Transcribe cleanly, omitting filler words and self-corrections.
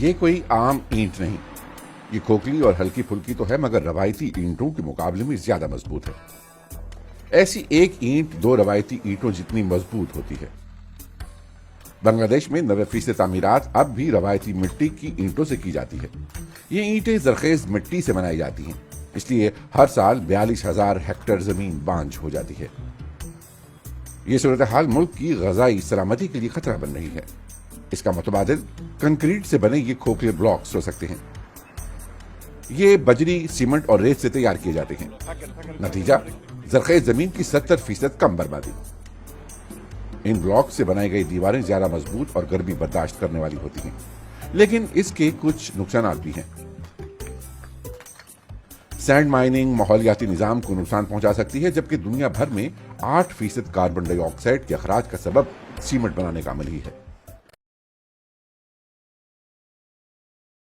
یہ کوئی عام اینٹ نہیں، یہ کھوکھلی اور ہلکی پھلکی تو ہے مگر روایتی اینٹوں کے مقابلے میں زیادہ مضبوط ہے۔ ایسی ایک اینٹ 2 روایتی اینٹوں جتنی مضبوط ہوتی ہے۔ بنگلہ دیش میں 90% تعمیرات اب بھی روایتی مٹی کی اینٹوں سے کی جاتی ہے۔ یہ اینٹیں زرخیز مٹی سے بنائی جاتی ہیں، اس لیے ہر سال 42,000 ہیکٹر زمین بانجھ ہو جاتی ہے۔ یہ صورتحال ملک کی غذائی سلامتی کے لیے خطرہ بن رہی ہے۔ اس کا متبادل کنکریٹ سے بنے یہ کھوکھلے بلاکس ہو سکتے ہیں۔ یہ بجری، سیمنٹ اور ریت سے تیار کیے جاتے ہیں۔ نتیجہ زرخیز زمین کی 70% کم بربادی۔ ان بلاک سے بنائی گئی دیواریں زیادہ مضبوط اور گرمی برداشت کرنے والی ہوتی ہیں، لیکن اس کے کچھ نقصانات بھی ہیں۔ سینڈ مائننگ ماحولیاتی نظام کو نقصان پہنچا سکتی ہے، جبکہ دنیا بھر میں 8% کاربن ڈائی آکسائڈ کے اخراج کا سبب سیمنٹ بنانے کا عمل ہی ہے۔